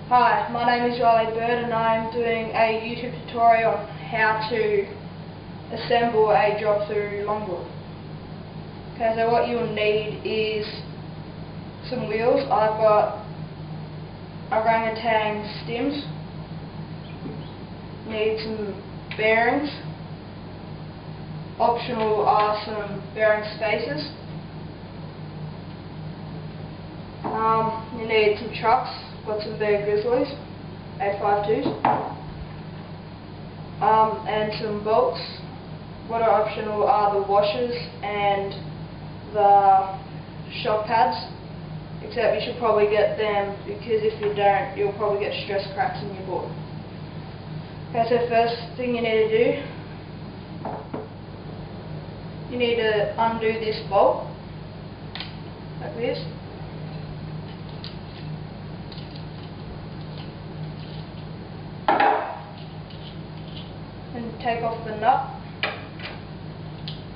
Hi, my name is Longboard and I am doing a YouTube tutorial on how to assemble a drop-through longboard. Okay, so what you'll need is some wheels. I've got Orangatang stems. Need some bearings. Optional are some bearing spacers. You need some trucks. Got some big grizzlies, 852s, and some bolts. What are optional are the washers and the shock pads, except you should probably get them, because if you don't you'll probably get stress cracks in your board. Okay, so first thing you need to do, you need to undo this bolt like this. And take off the nut,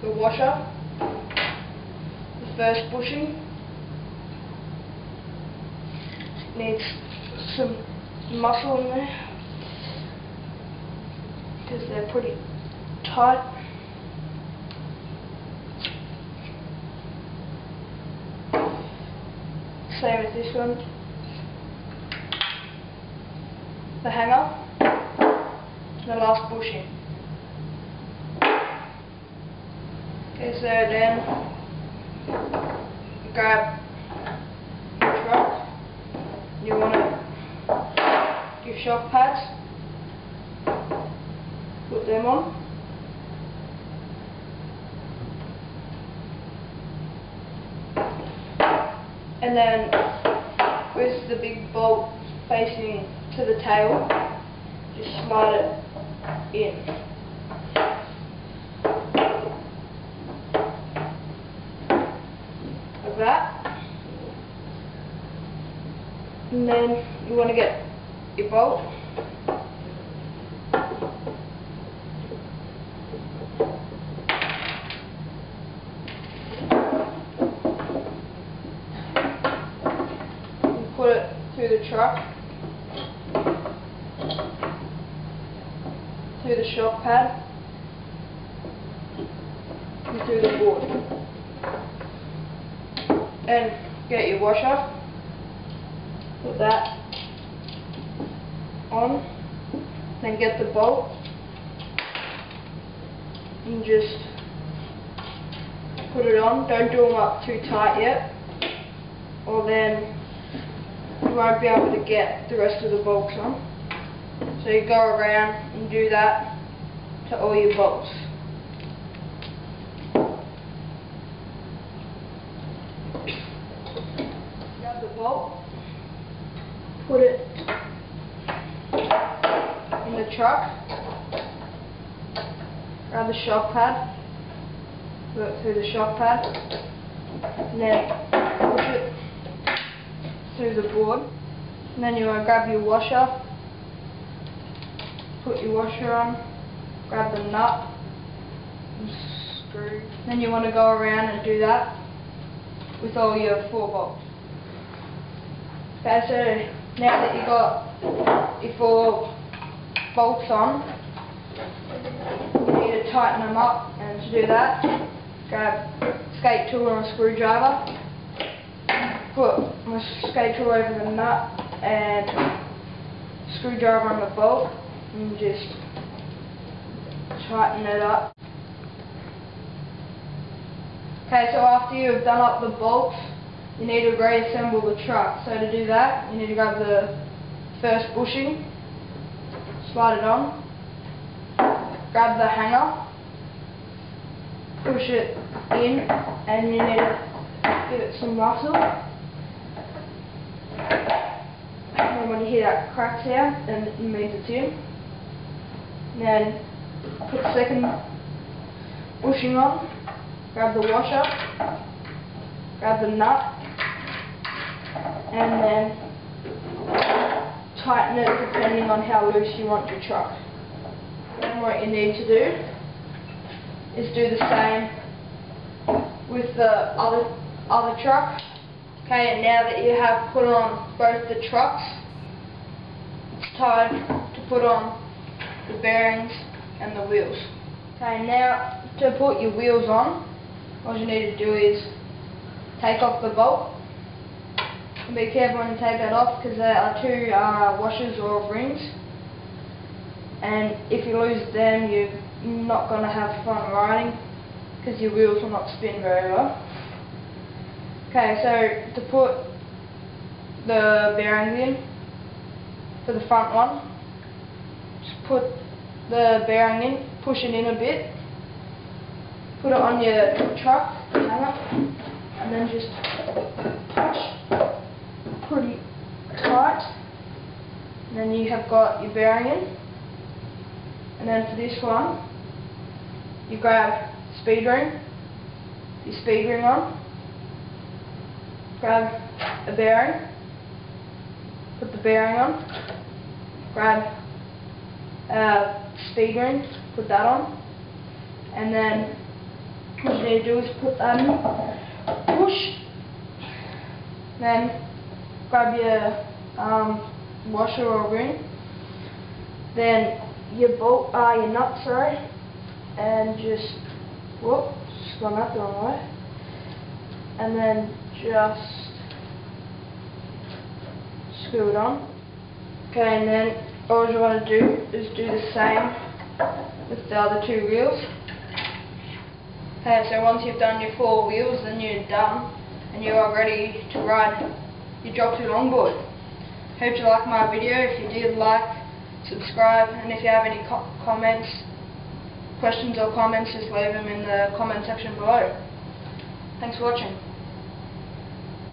the washer, the first bushing. Needs some muscle in there because they're pretty tight. Same as this one. The hanger. The last bushing. Okay, so then grab your truck. You want your shock pads. Put them on. And then with the big bolt facing to the tail, just slide it in. Like that. And then you want to get your bolt. And put it through the truck. Through the shock pad and through the board, and get your washer, put that on, then get the bolt and just put it on. Don't do them up too tight yet, or then you won't be able to get the rest of the bolts on. So you go around and do that to all your bolts. Grab the bolt, put it in the truck, grab the shock pad, put it through the shock pad, and then push it through the board. And then you want to grab your washer, put your washer on, grab the nut and screw. Then you want to go around and do that with all your 4 bolts. Okay, so now that you've got your 4 bolts on, you need to tighten them up, and to do that, grab a skate tool and a screwdriver, put my skate tool over the nut and screwdriver on the bolt, and just tighten it up. Okay, so after you've done up the bolts, you need to reassemble the truck. So to do that, you need to grab the first bushing, slide it on, grab the hanger, push it in, and you need to give it some muscle. And when you hear that crack sound, then it means it's in. And then put the second bushing on, grab the washer, grab the nut, and then tighten it depending on how loose you want your truck. Then what you need to do is do the same with the other truck. Okay, and now that you have put on both the trucks, time to put on the bearings and the wheels. Okay, now to put your wheels on, all you need to do is take off the bolt. And be careful when you take that off, because there are two washers or rings, and if you lose them you're not going to have fun riding, because your wheels will not spin very well. Okay, so to put the bearings in for the front one, just put the bearing in, push it in a bit, put it on your truck, hang it, and then just push pretty tight, and then you have got your bearing in. And then for this one, you grab speed ring, your speed ring on, grab a bearing, put the bearing on, grab a speed ring, put that on, and then what you need to do is put that in, push, then grab your washer or ring, then your bolt, your nut, sorry, and just, whoop, swung up the wrong way, and then just screw it on. Okay, and then all you want to do is do the same with the other two wheels. Okay, so once you've done your 4 wheels, then you're done and you are ready to ride your drop to longboard. Hope you liked my video. If you did, like, subscribe, and if you have any questions or comments, just leave them in the comment section below. Thanks for watching.